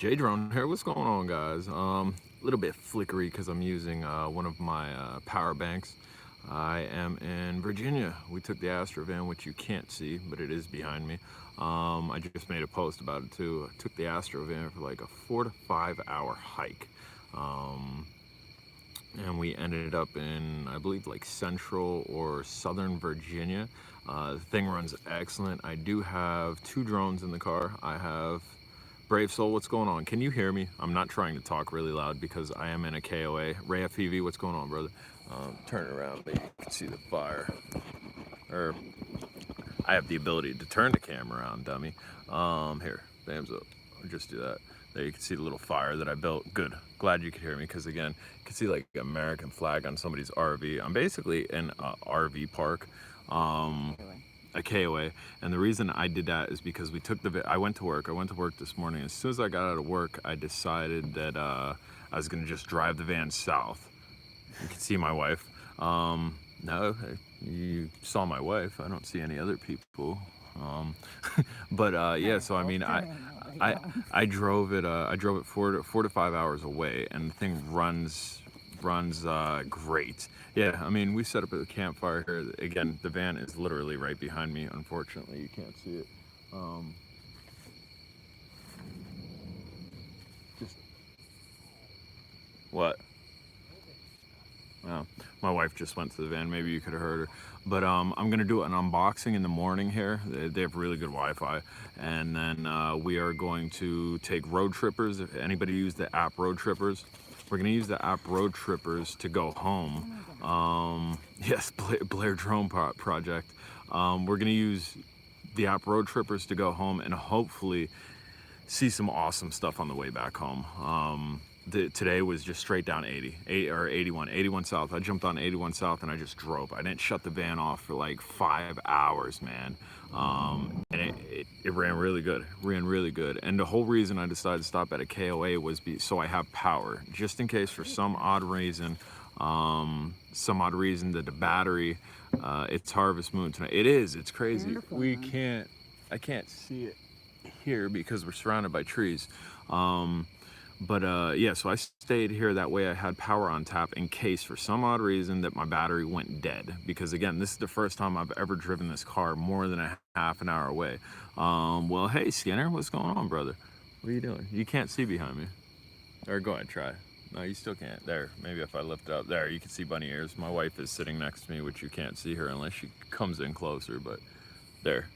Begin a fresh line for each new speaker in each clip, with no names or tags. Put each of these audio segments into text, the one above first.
J Drone here. What's going on, guys? A little bit flickery because I'm using one of my power banks. I am in Virginia. We took the Astro van, which you can't see, but it is behind me. I just made a post about it too. I took the Astro van for like a 4 to 5 hour hike. And we ended up in, I believe, like central or southern Virginia. The thing runs excellent. I do have 2 drones in the car. I have Brave Soul, what's going on? Can you hear me? I'm not trying to talk really loud because I am in a KOA. Ray FPV, what's going on, brother? Turn it around, maybe you can see the fire. Or I have the ability to turn the camera around, dummy. Here, thumbs up. I'll just do that. There you can see the little fire that I built. Good. Glad you could hear me because again, you can see like the American flag on somebody's RV. I'm basically in a RV park. A KOA, and the reason I did that is because we took I went to work this morning. As soon as I got out of work, I decided that I was gonna just drive the van south. You can see my wife. No, you saw my wife. I don't see any other people. But yeah, so I mean, I drove it 4 to 5 hours away, and the thing runs great. Yeah, I mean, we set up a campfire here. Again, the van is literally right behind me. Unfortunately, you can't see it. Just what? Well, my wife just went to the van. Maybe you could have heard her. But I'm gonna do an unboxing in the morning here. They have really good Wi-Fi, and then we are going to take road trippers. If anybody used the app Road Trippers, we're gonna use the app Road Trippers to go home. Yes, Blair Drone Project. We're gonna use the app Road Trippers to go home and hopefully see some awesome stuff on the way back home. Today was just straight down 81 South. I jumped on 81 South and I just drove. I didn't shut the van off for like 5 hours, man. And it ran really good, And the whole reason I decided to stop at a KOA was so I have power, just in case for some odd reason that the battery, it's harvest moon tonight. It's crazy. I can't see it here because we're surrounded by trees. Yeah, so I stayed here, that way I had power on tap in case for some odd reason that my battery went dead. Because again, this is the first time I've ever driven this car more than a half an hour away. Well, hey Skinner, what's going on, brother? What are you doing? You can't see behind me. Or go ahead, try. No, you still can't. There, maybe if I lift it up. There, you can see bunny ears. My wife is sitting next to me, which you can't see her unless she comes in closer, but there.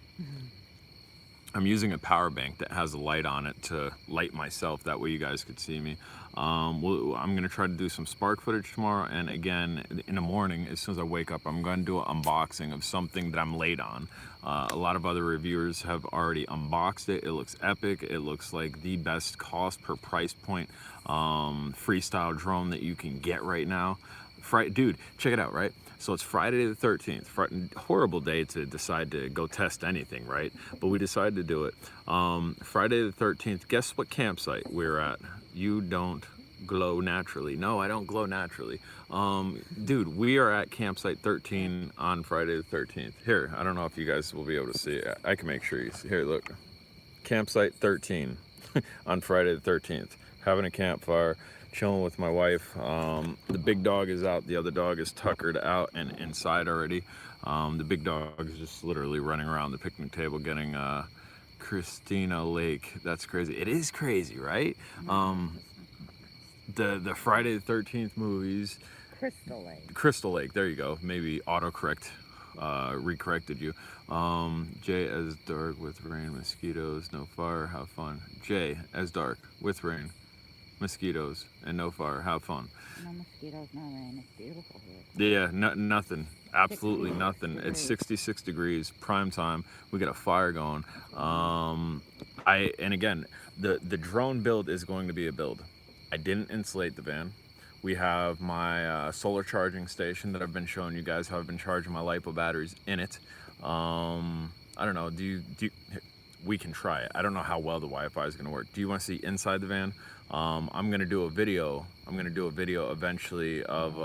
I'm using a power bank that has a light on it to light myself. That way you guys could see me. I'm gonna try to do some spark footage tomorrow. And again, in the morning, as soon as I wake up, I'm gonna do an unboxing of something that I'm late on. A lot of other reviewers have already unboxed it. It looks epic. It looks like the best cost per price point freestyle drone that you can get right now. Dude, check it out, right? So it's Friday the 13th. Horrible day to decide to go test anything, right? But we decided to do it. Friday the 13th, guess what campsite we're at? You don't glow naturally. No, I don't glow naturally. Dude, we are at campsite 13 on Friday the 13th. Here, I don't know if you guys will be able to see it. I can make sure you see. Here, look. Campsite 13 on Friday the 13th. Having a campfire, chilling with my wife. The big dog is out, the other dog is tuckered out and inside already. The big dog is just literally running around the picnic table getting Christina Lake. That's crazy. It is crazy, right? The Friday the 13th movies. Crystal Lake, there you go. Maybe autocorrect recorrected you. Jay as dark with rain, mosquitoes, no fire, have fun. Jay as dark with rain, mosquitoes, and no fire, have fun.
No mosquitoes, no rain, it's beautiful here.
Yeah, nothing, absolutely nothing. It's 66 degrees, prime time. We got a fire going. And again, the drone build is going to be a build. I didn't insulate the van. We have my solar charging station that I've been showing you guys how I've been charging my LiPo batteries in it. I don't know, we can try it. I don't know how well the Wi-Fi is going to work. Do you want to see inside the van? I'm going to do a video. I'm going to do a video eventually of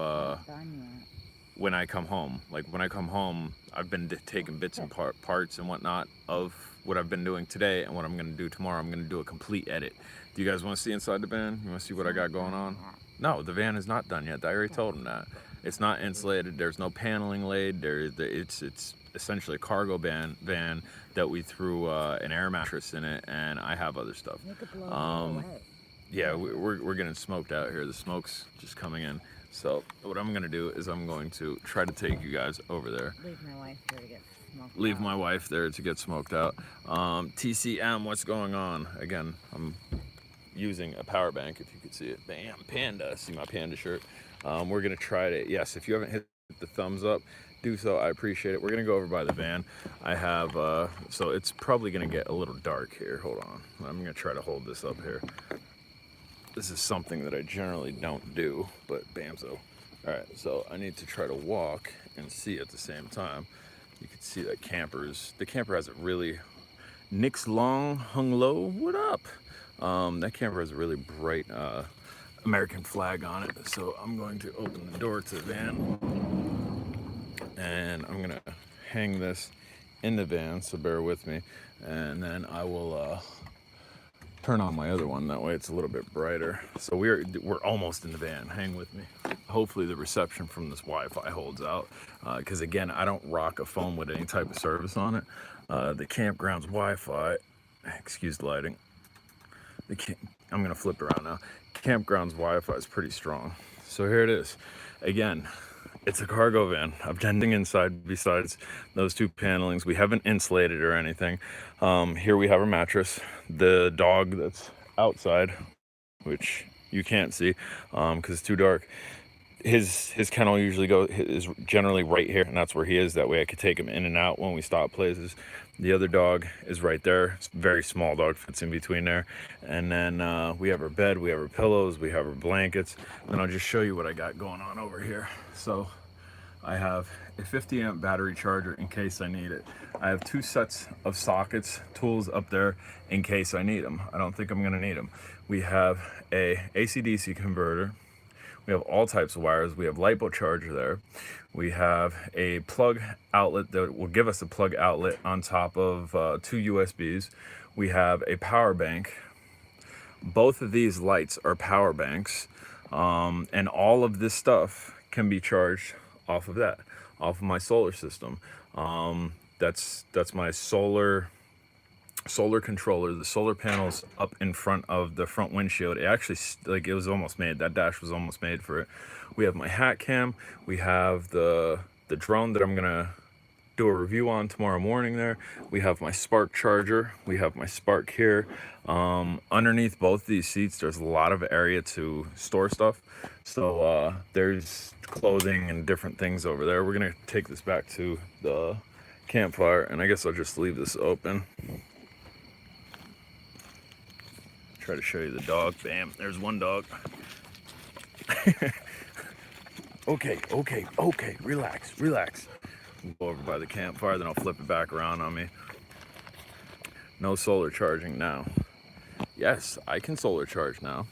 when I come home. Like when I come home, I've been taking bits and parts and whatnot of what I've been doing today, and what I'm going to do tomorrow. I'm going to do a complete edit Do you guys want to see inside the van? You want to see what I got going on? No, the van is not done yet. I already told him that. It's not insulated. There's no paneling laid. It's essentially a cargo van that we threw an air mattress in it, and I have other stuff. Yeah, we're getting smoked out here. The smoke's just coming in. So what I'm gonna do is I'm going to try to take you guys over there.
Leave my wife there to get smoked
Leave
out.
my wife there to get smoked out. TCM, what's going on? Again, I'm using a power bank, if you could see it. Bam, panda. See my panda shirt. We're gonna try to, yes, if you haven't hit the thumbs up, do so. I appreciate it. We're gonna go over by the van. I have, so it's probably gonna get a little dark here. Hold on. I'm gonna try to hold this up here. This is something that I generally don't do, but bamzo. All right, so I need to try to walk and see at the same time. You can see that the camper has a really, Nick's long hung low, what up? That camper has a really bright American flag on it. So I'm going to open the door to the van and I'm gonna hang this in the van, so bear with me. And then I will turn on my other one, that way it's a little bit brighter. So we're almost in the van, hang with me. Hopefully the reception from this Wi-Fi holds out, because again, I don't rock a phone with any type of service on it. The campground's Wi-Fi, excuse the lighting, I'm gonna flip around now. Campground's Wi-Fi is pretty strong. So here it is. Again, it's a cargo van. I've done nothing inside besides those two panelings. We haven't insulated or anything. Here we have our mattress. The dog that's outside, which you can't see because it's too dark. His kennel usually is generally right here, and that's where he is. That way I could take him in and out when we stop places. The other dog is right there. It's a very small dog, fits in between there. And then we have our bed, we have our pillows, we have our blankets. And I'll just show you what I got going on over here. So I have a 50 amp battery charger in case I need it. I have 2 sets of sockets, tools up there in case I need them. I don't think I'm gonna need them. We have a AC/DC converter. We have all types of wires. We have LiPo charger there. We have a plug outlet that will give us a plug outlet on top of 2 USBs. We have a power bank. Both of these lights are power banks, and all of this stuff can be charged off of that, off of my solar system. That's my solar controller. The solar panels up in front of the front windshield. It actually, like, it was almost made. That dash was almost made for it. We have my hat cam. We have the drone that I'm gonna do a review on tomorrow morning there. We have my Spark charger. We have my Spark here. Underneath both these seats, there's a lot of area to store stuff. So there's clothing and different things over there. We're gonna take this back to the campfire, and I guess I'll just leave this open. Try to show you the dog. Bam, there's one dog. Okay, relax. We'll go over by the campfire, then I'll flip it back around on me. No solar charging now. Yes, I can solar charge now,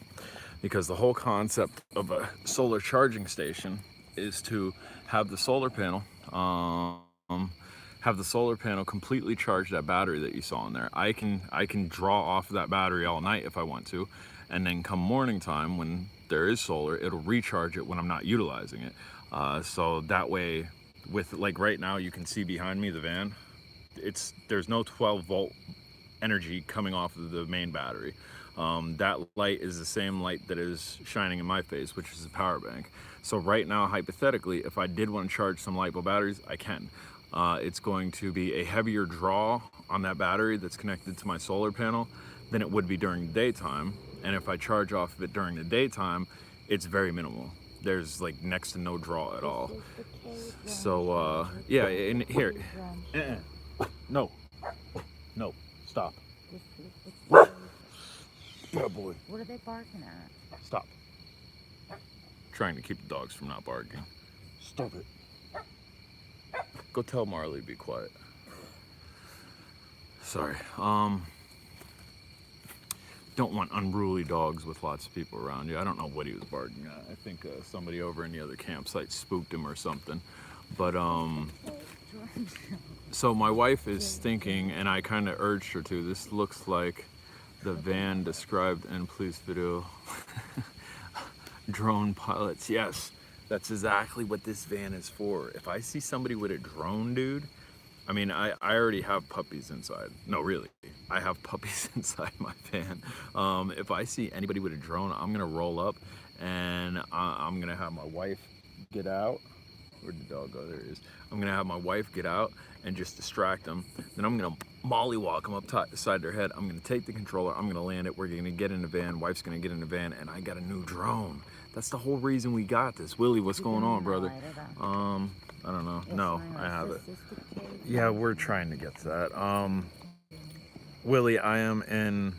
because the whole concept of a solar charging station is to have the solar panel completely charge that battery that you saw in there. I can draw off of that battery all night if I want to, and then come morning time when there is solar, it'll recharge it when I'm not utilizing it. So that way, with, like, right now, you can see behind me the van. There's no 12 volt energy coming off of the main battery. That light is the same light that is shining in my face, which is a power bank. So right now, hypothetically, if I did want to charge some LiPo batteries, I can. It's going to be a heavier draw on that battery that's connected to my solar panel than it would be during the daytime. And if I charge off of it during the daytime, it's very minimal. There's like next to no draw at all. So yeah, and here, no, stop. Yeah, boy.
What are they barking at?
Stop. Trying to keep the dogs from not barking. Stop it. Go tell Marley to be quiet. Sorry. Don't want unruly dogs with lots of people around you. I don't know what he was barking at. I think somebody over in the other campsite spooked him or something. But so my wife is thinking, and I kind of urged her to, this looks like the van described in police video. Drone pilots, yes, that's exactly what this van is for. If I see somebody with a drone, dude, I mean, I already have puppies inside. No, really, I have puppies inside my van. If I see anybody with a drone, I'm gonna roll up and I'm gonna have my wife get out. Where'd the dog go? There it is. I'm gonna have my wife get out and just distract them. Then I'm gonna mollywalk them up beside their head. I'm gonna take the controller. I'm gonna land it. We're gonna get in the van. Wife's gonna get in the van, and I got a new drone. That's the whole reason we got this. Willie, what's going on, brother? I don't know. No, I have it. Yeah, we're trying to get to that. Willie, I am in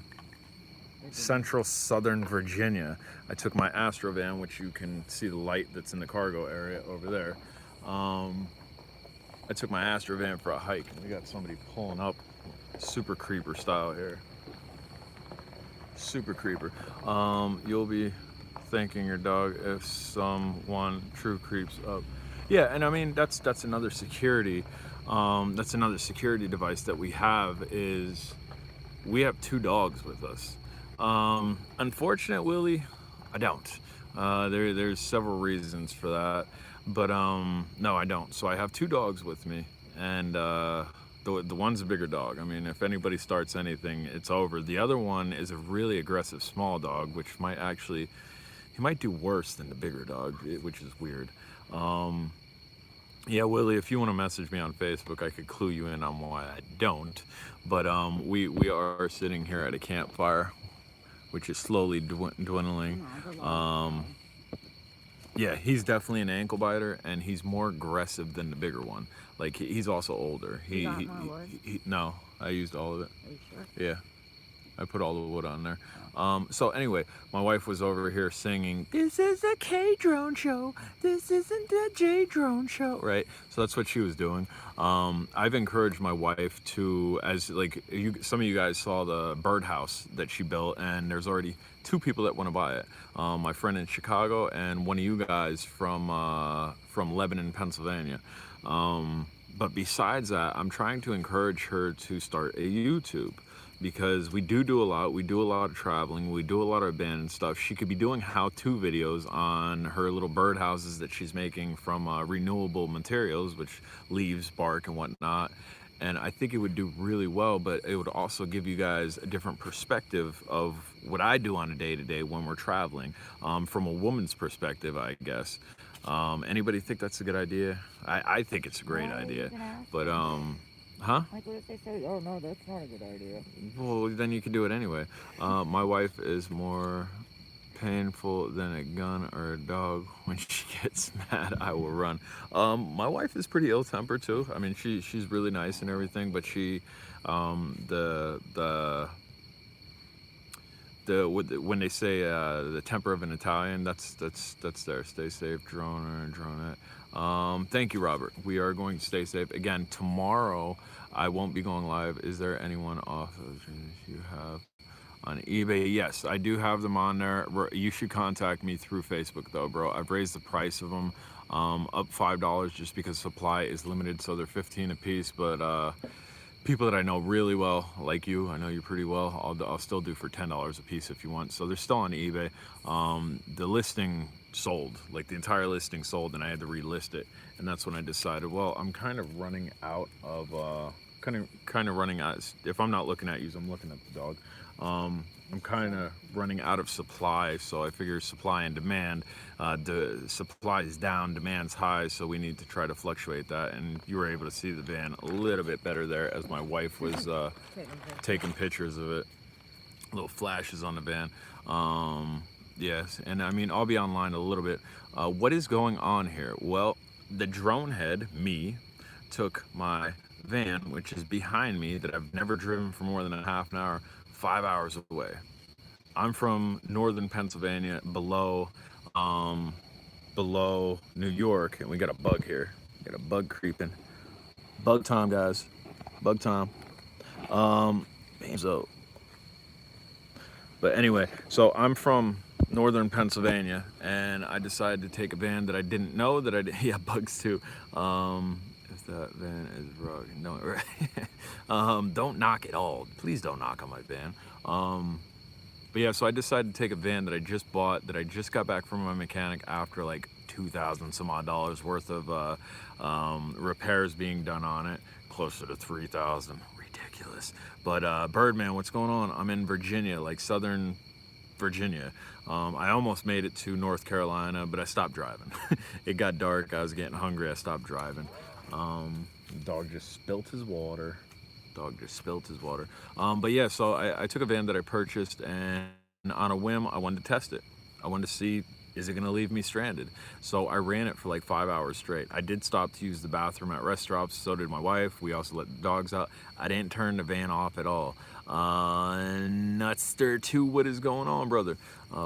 central southern Virginia. I took my Astro van, which you can see the light that's in the cargo area over there. I took my Astro van for a hike, and we got somebody pulling up, super creeper style here. Super creeper. You'll be thanking your dog if someone true creeps up. Yeah, and I mean that's another security. That's another security device that we have is we have 2 dogs with us. Unfortunate, Willie, I don't. There's several reasons for that, but no, I don't. So I have 2 dogs with me, and the one's a bigger dog. I mean, if anybody starts anything, it's over. The other one is a really aggressive small dog, which might actually, he might do worse than the bigger dog, which is weird. Yeah, Willie, if you want to message me on Facebook, I could clue you in on why I don't. But we are sitting here at a campfire, which is slowly dwindling. Yeah, he's definitely an ankle biter, and he's more aggressive than the bigger one. Like, he's also older. No, I used all of it.
Are you sure?
Yeah, I put all the wood on there. So anyway, my wife was over here singing, "This is a K-drone show. This isn't a J-drone show," right? So that's what she was doing. I've encouraged my wife to, as like some of you guys saw the birdhouse that she built, and there's already 2 people that want to buy it. My friend in Chicago and one of you guys from Lebanon, Pennsylvania. But besides that, I'm trying to encourage her to start a YouTube, because we do a lot. We do a lot of traveling. We do a lot of abandoned stuff. She could be doing how-to videos on her little birdhouses that she's making from renewable materials, which leaves, bark, and whatnot. And I think it would do really well, but it would also give you guys a different perspective of what I do on a day-to-day when we're traveling, from a woman's perspective, I guess. Anybody think that's a good idea? I think it's a great idea, but huh?
Like, what if they say, oh no, that's not a good idea?
Well, then you can do it anyway. My wife is more painful than a gun or a dog. When she gets mad, I will run. My wife is pretty ill-tempered too. I mean, she's really nice and everything, but she, when they say the temper of an Italian, that's there. Stay safe, drone or dronette. Thank you, Robert. We are going to stay safe. Again, tomorrow I won't be going live. Is there anyone off of you have on eBay? Yes, I do have them on there. You should contact me through Facebook though, bro. I've raised the price of them up $5 just because supply is limited, so they're 15 a piece. But people that I know really well, like you, I know you pretty well, I'll still do for $10 a piece if you want. So they're still on eBay. The listing sold, like the entire listing sold, and I had to relist it. And that's when I decided, well, I'm kind of running out of, kind of running out. If I'm not looking at you, I'm looking at the dog. I'm kind of running out of supply, so I figure supply and demand. The supply is down, demand's high, so we need to try to fluctuate that. And you were able to see the van a little bit better there as my wife was taking pictures of it. Little flashes on the van. Yes, and I mean, I'll be online a little bit. What is going on here? Well, the drone head, me, took my van, which is behind me, that I've never driven for more than a half an hour, 5 hours away. I'm from northern Pennsylvania, below New York, and we got a bug here. We got a bug creeping. Bug time, guys. Bug time. But anyway, so I'm from northern Pennsylvania, and I decided to take a van that I didn't know that I did. Yeah, bugs too. If That van is rocking. No, don't knock it all. Please don't knock on my van. But yeah, so I decided to take a van that I just bought, that I just got back from my mechanic after like 2,000 some odd dollars worth of repairs being done on it, closer to 3,000. Ridiculous. But Birdman, what's going on? I'm in Virginia, like Southern Virginia. I almost made it to North Carolina, but I stopped driving. It got dark. I was getting hungry. I stopped driving. Dog just spilt his water. But yeah, so I took a van that I purchased, and on a whim, I wanted to test it. I wanted to see, is it going to leave me stranded? So I ran it for like 5 hours straight. I did stop to use the bathroom at rest stops. So did my wife. We also let the dogs out. I didn't turn the van off at all. Nutster 2, what is going on, brother?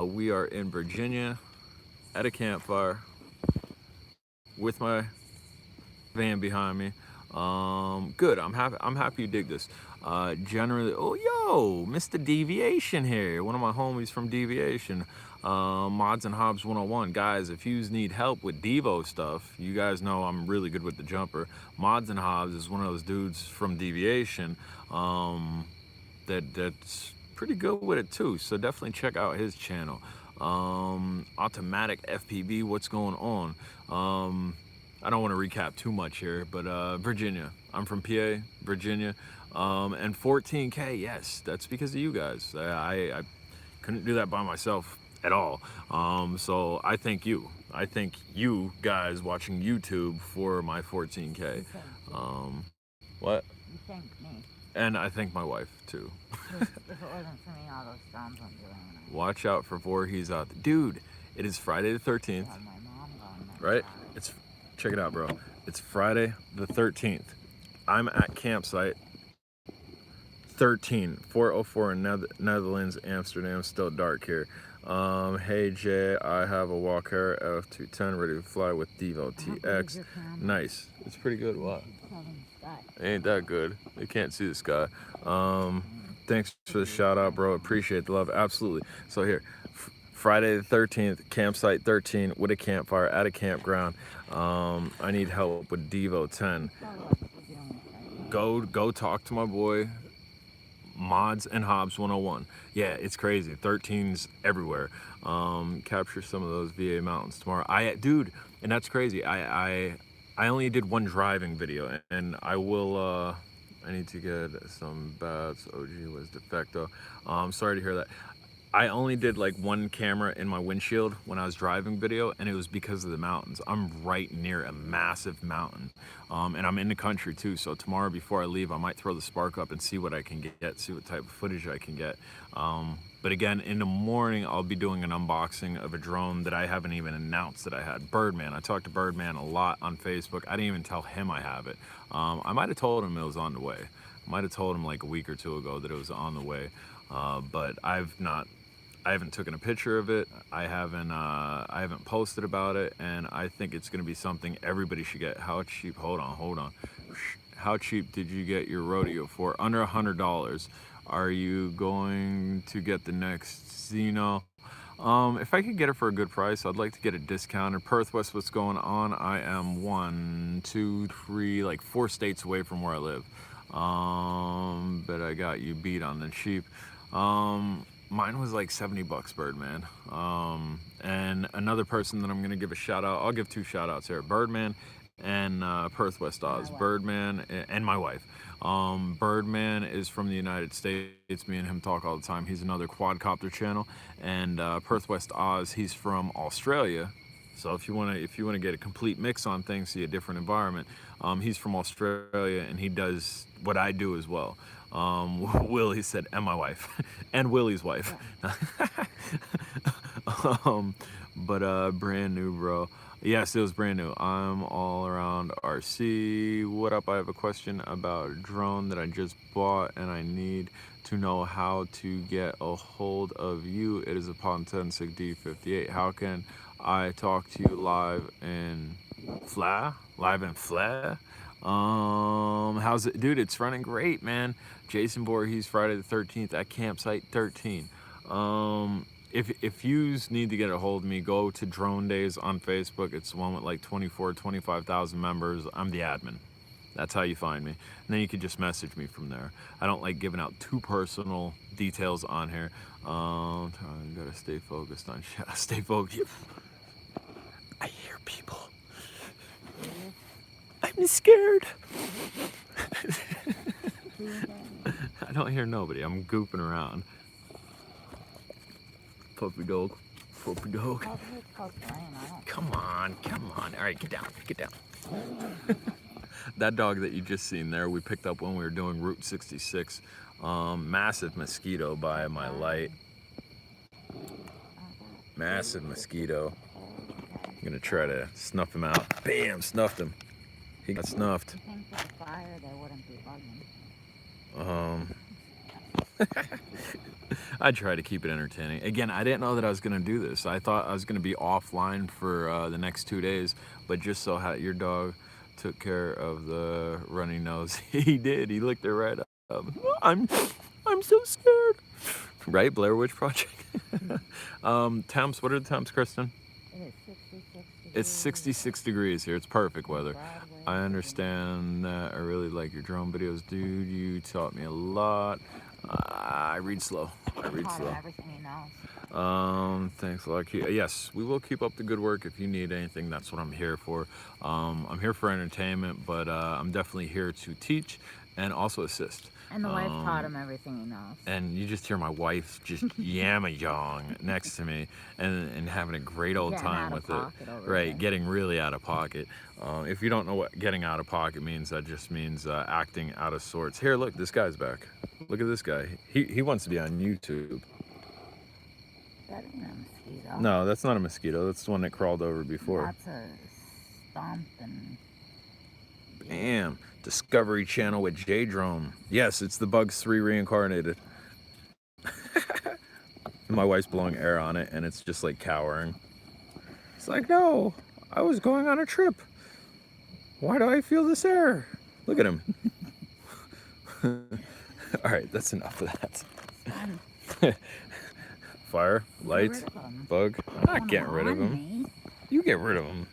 We are in Virginia at a campfire with my van behind me. Good. I'm happy you dig this. Generally, oh yo, Mr. Deviation here. One of my homies from Deviation. Mods and Hobbs 101. Guys, if you need help with Devo stuff, you guys know I'm really good with the jumper. Mods and Hobbs is one of those dudes from Deviation that's pretty good with it too. So definitely check out his channel. Automatic FPV, what's going on? I don't want to recap too much here, but Virginia. I'm from PA, Virginia. And 14K, yes, that's because of you guys. I couldn't do that by myself at all. So I thank you. I thank you guys watching YouTube for my 14K. What?
You thank me.
And I thank my wife too.
If it wasn't for me, all those storms wouldn't do anything.
Watch out for Voorhees out there. Dude, it is Friday the 13th,
Had my mom gone next
right?
time.
It's, check it out, bro. It's Friday the 13th. I'm at campsite 13, 404 in Netherlands, Amsterdam. Still dark here. Hey Jay, I have a Walker F210 ready to fly with Devo TX. Nice. It's pretty good. What? Ain't that good. They can't see the sky. Thanks for the shout out, bro. Appreciate the love. Absolutely. So here, Friday the 13th, campsite 13 with a campfire at a campground. I need help with Devo 10. Go talk to my boy Mods and Hobbs 101. Yeah, it's crazy. 13's everywhere. Capture some of those VA mountains tomorrow. Dude, and that's crazy. I only did one driving video, and I will. I need to get some bats. OG was defecto. Sorry to hear that. I only did like one camera in my windshield when I was driving video, and it was because of the mountains. I'm right near a massive mountain, and I'm in the country too. So tomorrow before I leave, I might throw the Spark up and see what I can get, see what type of footage I can get. But again, in the morning, I'll be doing an unboxing of a drone that I haven't even announced that I had. Birdman. I talked to Birdman a lot on Facebook. I didn't even tell him I have it. I might have told him it was on the way. I might have told him like a week or two ago that it was on the way, but I haven't taken a picture of it. I haven't posted about it, and I think it's gonna be something everybody should get. How cheap? Hold on. How cheap did you get your rodeo for? Under $100. Are you going to get the next Xeno? If I could get it for a good price, I'd like to get it discounted. Perth West, what's going on? I am 1, 2, 3, like 4 states away from where I live. But I got you beat on the cheap. Mine was like $70, Birdman. And another person that I'm gonna give a shout out, I'll give 2 shout outs here, Birdman and Perth West Oz. Birdman and my wife. Birdman is from the United States. Me and him talk all the time. He's another quadcopter channel. And Perth West Oz, he's from Australia. So if you wanna get a complete mix on things, see a different environment, he's from Australia, and he does what I do as well. Willie said, and my wife, and Willie's wife. But brand new, bro. Yes, it was brand new. I'm all around RC. What up? I have a question about a drone that I just bought, and I need to know how to get a hold of you. It is a Pontensic D58. How can I talk to you live in Flair? How's it, dude? It's running great, man. Jason Voorhees, Friday the 13th at campsite 13. If you need to get a hold of me, go to Drone Days on Facebook. It's the one with like 25,000 members. I'm the admin. That's how you find me. And then you can just message me from there. I don't like giving out too personal details on here. Gotta stay focused on shit. Stay focused. I hear people. I'm scared. I don't hear nobody. I'm gooping around. Puppy dog. Puppy dog. Come on, come on. All right, get down, get down. That dog that you just seen there, we picked up when we were doing Route 66. Massive mosquito by my light. Massive mosquito. I'm gonna try to snuff him out. Bam, snuffed him. He got snuffed.
Fire, they wouldn't be bugging.
I try to keep it entertaining. Again, I didn't know that I was gonna do this. I thought I was gonna be offline for the next 2 days, but just so your dog took care of the runny nose. He did. He licked it right up. I'm so scared. Right, Blair Witch Project. Temps. What are the temps, Kristen?
It is 66 degrees.
It's 66 degrees here. It's perfect weather. I understand that. I really like your drone videos, dude. You taught me a lot. I read slow. I read slow.
Everything he knows.
Thanks a lot. Yes, we will keep up the good work. If you need anything, that's what I'm here for. I'm here for entertainment, but I'm definitely here to teach and also assist.
And the wife taught him everything he knows.
And you just hear my wife just yamma-yong next to me and having a great old time with it. Right, getting really out of pocket. If you don't know what getting out of pocket means, that just means acting out of sorts. Here, look, this guy's back. Look at this guy. He wants to be on YouTube.
That ain't a mosquito.
No, that's not a mosquito. That's the one that crawled over before.
That's a stomping.
Bam. Discovery Channel with J-Drone. Yes, it's the Bugs 3 reincarnated. My wife's blowing air on it, and it's just like cowering. It's like, no, I was going on a trip. Why do I feel this air? Look at him. All right, that's enough of that. Fire, light, bug. I'm not getting rid of him. You get rid of him.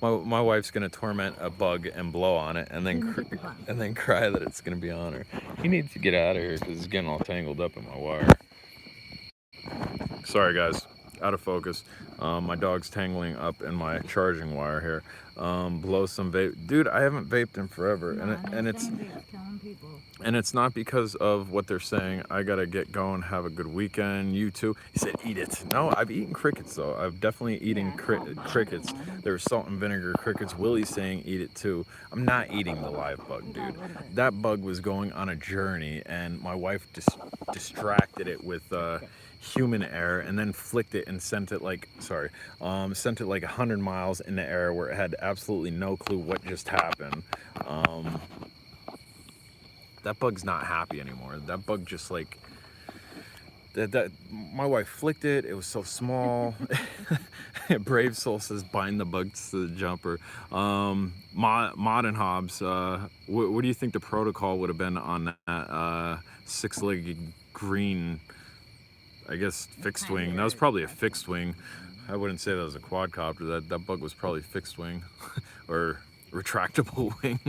My wife's gonna torment a bug and blow on it, and then cry that it's gonna be on her. He needs to get out of here because he's getting all tangled up in my wire. Sorry guys, out of focus. My dog's tangling up in my charging wire here. Blow some vape, dude. I haven't vaped in forever, and it's not because of what they're saying. I gotta get going. Have a good weekend. You too. He said, "Eat it." No, I've eaten crickets though. I've definitely eaten crickets. There's salt and vinegar crickets. Willie's saying, "Eat it too." I'm not eating the live bug, dude. That bug was going on a journey, and my wife distracted it with human air, and then flicked it and sent it like 100 miles in the air where it had absolutely no clue what just happened. That bug's not happy anymore. That bug just like my wife flicked it. It was so small. Brave Soul says bind the bugs to the jumper. Mod and Hobbs, what do you think the protocol would have been on that six-legged green, I guess, fixed wing? That was probably a fixed wing. I wouldn't say that was a quadcopter. That bug was probably fixed wing or retractable wing.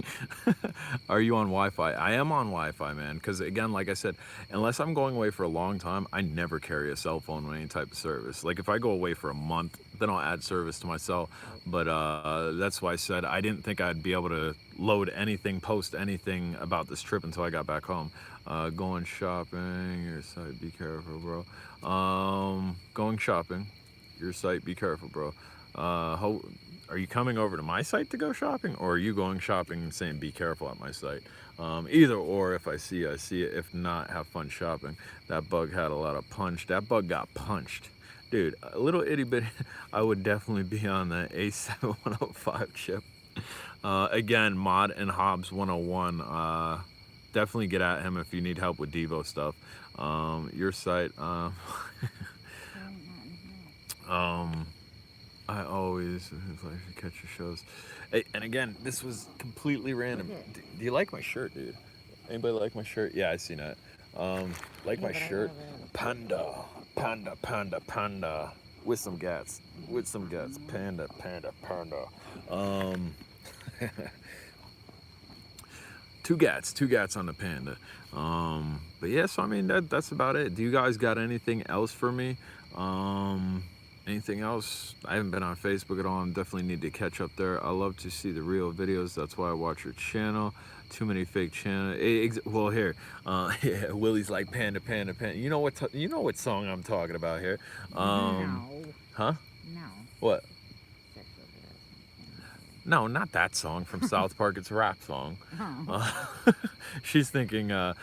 Are you on Wi-Fi? I am on Wi-Fi, man, because again, like I said, unless I'm going away for a long time, I never carry a cell phone with any type of service. Like if I go away for a month, then I'll add service to my cell. But that's why I said I didn't think I'd be able to load anything, post anything about this trip until I got back home. Going shopping, your site, be careful, bro. Going shopping, your site, be careful, bro. Are you coming over to my site to go shopping, or are you going shopping and saying be careful at my site? Either or, if I see it. If not, have fun shopping. That bug had a lot of punch. That bug got punched. Dude, a little itty bitty, I would definitely be on the A7105 chip. Again, Mod and Hobbs 101. Definitely get at him if you need help with Devo stuff. Your site, I always like to catch your shows. Hey, and again, this was completely random. Do you like my shirt, dude? Anybody like my shirt? Yeah, I seen that. Like my shirt? Panda. With some guts. Panda. Two gats on the Panda. But yeah, so I mean that's about it. Do you guys got anything else for me? Anything else? I haven't been on Facebook at all. I definitely need to catch up there. I love to see the real videos. That's why I watch your channel. Too many fake channels. Well, here, yeah, Willie's like Panda, Panda, Panda. You know what song I'm talking about here?
No.
Huh?
No.
What?
Sexual harassment.
No, not that song from South Park. It's a rap song. She's thinking the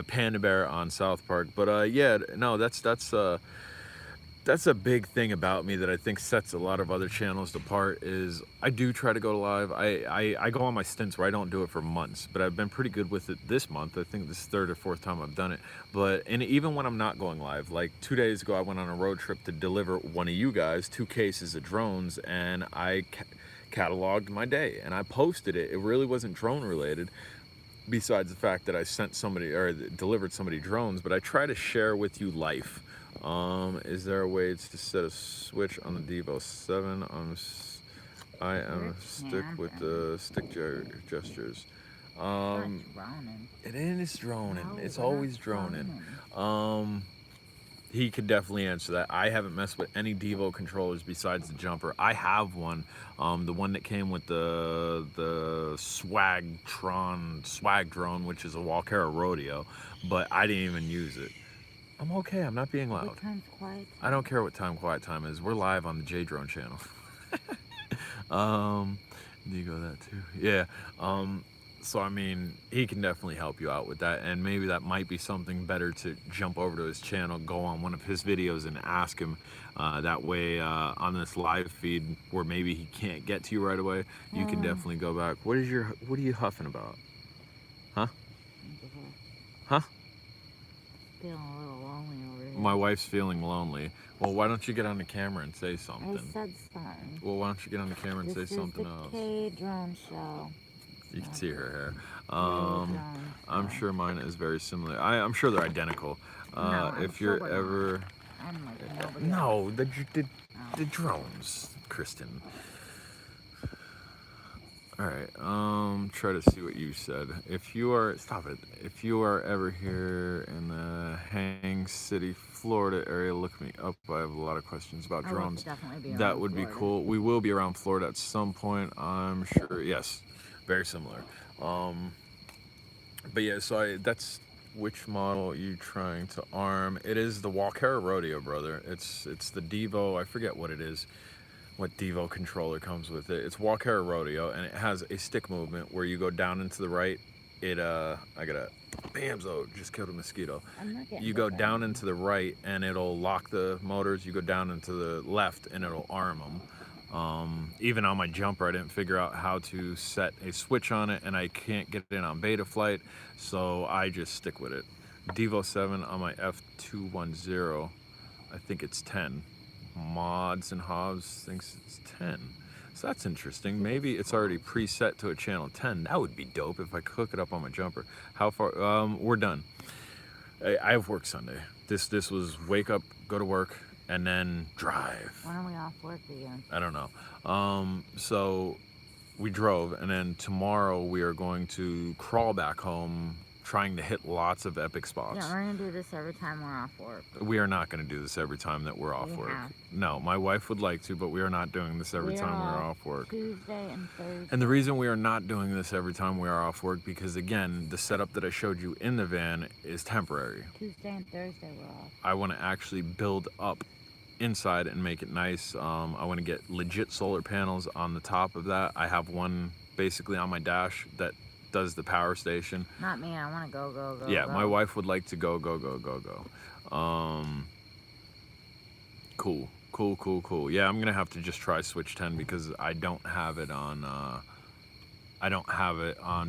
Panda Bear on South Park. But yeah, no, that's a big thing about me that I think sets a lot of other channels apart. Is I do try to go live. I go on my stints where I don't do it for months, but I've been pretty good with it this month. I think this is third or fourth time I've done it. And even when I'm not going live, like 2 days ago, I went on a road trip to deliver one of you guys 2 cases of drones, and I cataloged my day and I posted it. It really wasn't drone related, besides the fact that I sent somebody or delivered somebody drones, but I try to share with you life. Is there a way to set a switch on the Devo 7? I am stick with the stick gestures. It is droning.
No,
It's
we're
always
not
droning.
droning.
He could definitely answer that. I haven't messed with any Devo controllers besides the jumper. I have one, the one that came with the swag drone, which is a Walkera Rodeo, but I didn't even use it. I'm okay. I'm not being loud.
What time's quiet?
I don't care what time quiet time is. We're live on the J Drone channel. Do you go that too? Yeah. So I mean, he can definitely help you out with that, and maybe that might be something better to jump over to his channel, go on one of his videos, and ask him. That way, on this live feed where maybe he can't get to you right away, you can definitely go back. What are you huffing about? Huh? Huh?
Feeling a little lonely over here.
My wife's feeling lonely. Well, why don't you get on the camera and say
I
something?
said something.
Well, why don't you get on the camera and say something else?
This is the K-Drone show.
You can see her hair.
K-Drone
I'm
show.
sure mine is very similar. I'm sure they're identical.
No,
if
sure
you're
we're
ever...
not. I'm like nobody
No,
else.
the drones, Kristen. All right, try to see what you said. If you are, stop it. If you are ever here in the Hang City, Florida area, look me up. I have a lot of questions about drones.
Definitely be
That would be cool. We will be around Florida at some point, I'm sure. Yes, very similar. But yeah, so that's which model are you trying to arm? It is the Walkera Rodeo, brother. It's the Devo. I forget what it is. What Devo controller comes with it. It's Walkera Rodeo, and it has a stick movement where you go down and to the right. I gotta, bamzo, just killed a mosquito. You go down and to the right, and it'll lock the motors. You go down and to the left, and it'll arm them. Even on my jumper, I didn't figure out how to set a switch on it, and I can't get it on beta flight, so I just stick with it. Devo 7 on my F210, I think it's 10. Mods and Hobbs thinks it's 10. So that's interesting. Maybe it's already preset to a channel 10. That would be dope if I could hook it up on my jumper. How far? We're done. I have work Sunday. This was wake up, go to work, and then drive.
When are we off work again?
I don't know. So we drove, and then tomorrow we are going to crawl back home, trying to hit lots of epic spots.
Yeah, we're gonna do this every time we're off work.
We are not going to do this every time that we're off work. No, my wife would like to, but we are not doing this every time we're off work.
Tuesday and Thursday.
And the reason we are not doing this every time we are off work, because again, the setup that I showed you in the van is temporary.
Tuesday and Thursday we're off.
I want to actually build up inside and make it nice. I want to get legit solar panels on the top of that. I have one basically on my dash that does the power station.
Not me. I want to go.
Yeah, my wife would like to go. Cool. Yeah, I'm gonna have to just try Switch 10 because I don't have it on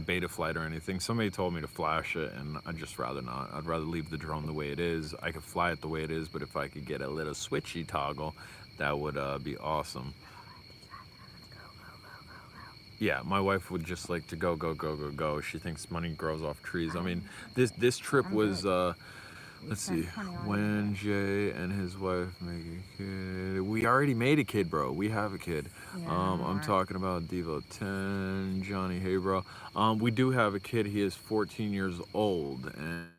beta flight or anything. Somebody told me to flash it, and I'd just rather not. I'd rather leave the drone the way it is. I could fly it the way it is, but if I could get a little switchy toggle, that would be awesome. Yeah, my wife would just like to go. She thinks money grows off trees. I mean, this trip was Let's see. When Jay and his wife make a kid. We already made a kid, bro. We have a kid. I'm talking about Devo 10, Johnny. Hey, bro. We do have a kid. He is 14 years old,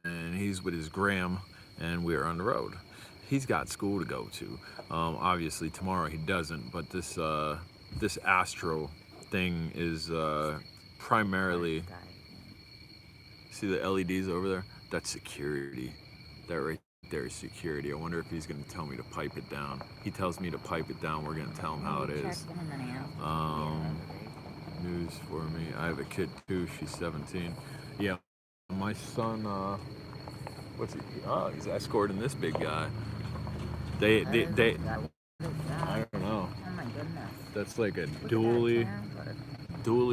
and he's with his gram, and we are on the road. He's got school to go to. Obviously, tomorrow he doesn't, but this Astro thing is primarily. See the LEDs over there? That's security. That right there is security. I wonder if he's going to tell me to pipe it down. He tells me to pipe it down. We're going to tell him how it is. News for me. I have a kid too. She's 17. Yeah, my son. What's he? Oh, he's escorting this big guy. They. I don't know.
Oh my goodness.
That's like a dually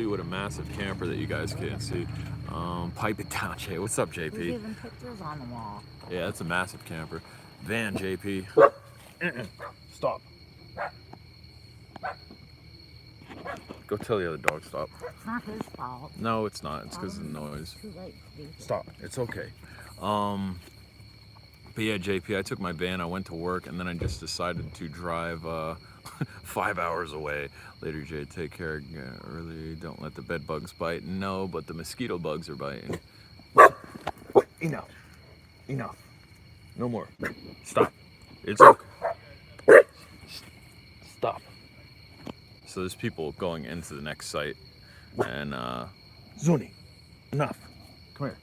with a massive camper that you guys can't see. Pipe it down, Jay. What's up, JP?
There's even pictures on the wall.
Yeah, that's a massive camper. Van, JP. Stop. Go tell the other dog stop.
It's not his fault.
No, it's not. It's because of the noise.
Too late to do
Stop. It's okay. But yeah, JP, I took my van, I went to work, and then I just decided to drive 5 hours away. Later, Jay, take care. Early, don't let the bed bugs bite. No, but the mosquito bugs are biting. Enough. Enough. No more. Stop. It's okay. Stop. So there's people going into the next site, and Zuni, enough. Come here.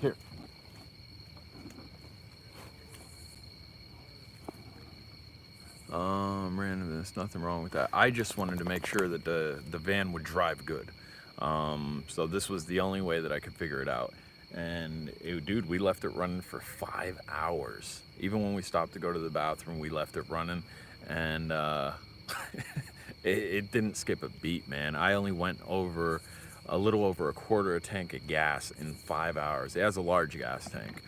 Here. Randomness, nothing wrong with that. I just wanted to make sure that the van would drive good. So this was the only way that I could figure it out. And dude, we left it running for 5 hours. Even when we stopped to go to the bathroom, we left it running, and it didn't skip a beat, man. I only went over a little over a quarter a tank of gas in 5 hours. It has a large gas tank,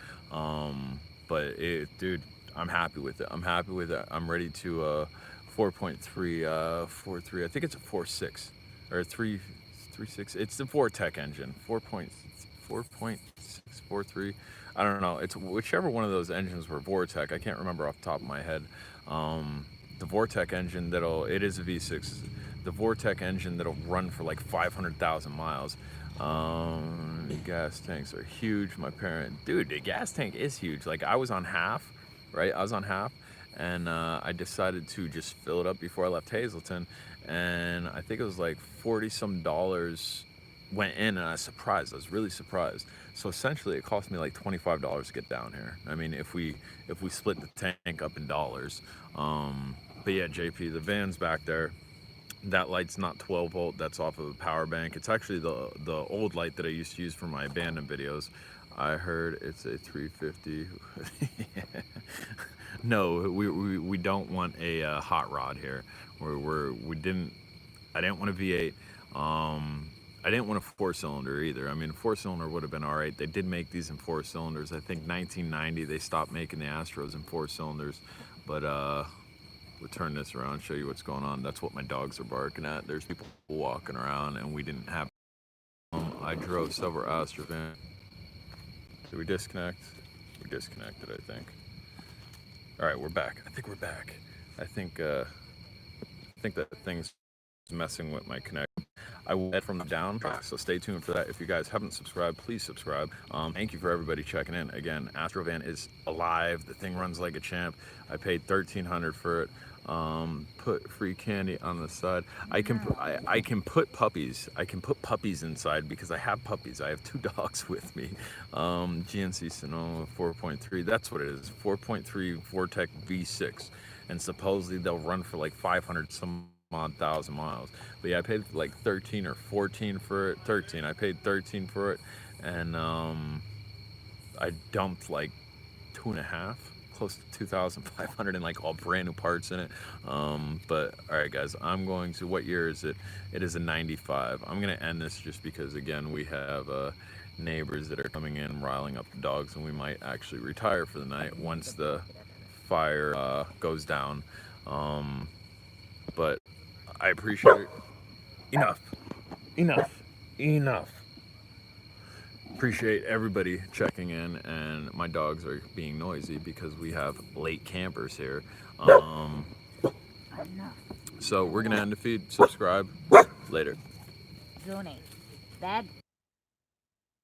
but dude, I'm happy with it. I'm happy with it. I'm ready to 4.3 43. I think it's a 4.6 or 3.6. It's the Vortec engine. 4.643. I don't know. It's whichever one of those engines were Vortec. I can't remember off the top of my head. The Vortec engine it is a V6. The Vortec engine that'll run for like 500,000 miles. The gas tanks are huge. My dude, the gas tank is huge. Like I was on half, right? I was on half, and I decided to just fill it up before I left Hazleton, and I think it was like $40 some went in, and I was really surprised. So essentially it cost me like $25 to get down here. I mean, if we split the tank up in dollars. But yeah, JP, the van's back there. That light's not 12 volt, that's off of a power bank. It's actually the old light that I used to use for my abandoned videos. I heard it's a 350. No, we don't want a hot rod here. I didn't want a V8. I didn't want a 4-cylinder either. I mean, a 4-cylinder would have been all right. They did make these in 4 cylinders. I think 1990 they stopped making the Astros in 4 cylinders. But we'll turn this around, show you what's going on. That's what my dogs are barking at. There's people walking around, and we didn't have. I drove several Astro vans. Did we disconnect? We disconnected, I think. All right, we're back. I think we're back. I think that thing's messing with my connection. I will head from the down, so stay tuned for that. If you guys haven't subscribed, please subscribe. Thank you for everybody checking in. Again, Astrovan is alive. The thing runs like a champ. I paid $1,300 for it. Put free candy on the side. I can put puppies. I can put puppies inside because I have puppies. I have 2 dogs with me. GNC Sonoma 4.3. That's what it is. 4.3 Vortec V6, and supposedly they'll run for like 500 some odd thousand miles. But yeah, I paid like 13 or 14 for it. 13. I paid 13 for it, and I dumped like 2.5, close to 2,500 and like all brand new parts in it. But all right, guys, I'm going to. What year is it? It is a 95. I'm gonna end this just because again we have neighbors that are coming in riling up the dogs, and we might actually retire for the night once the fire goes down. But I appreciate it. Enough. Appreciate everybody checking in, and my dogs are being noisy because we have late campers here.
Enough.
So we're gonna end the feed. Subscribe. Later.
Donate. Bad.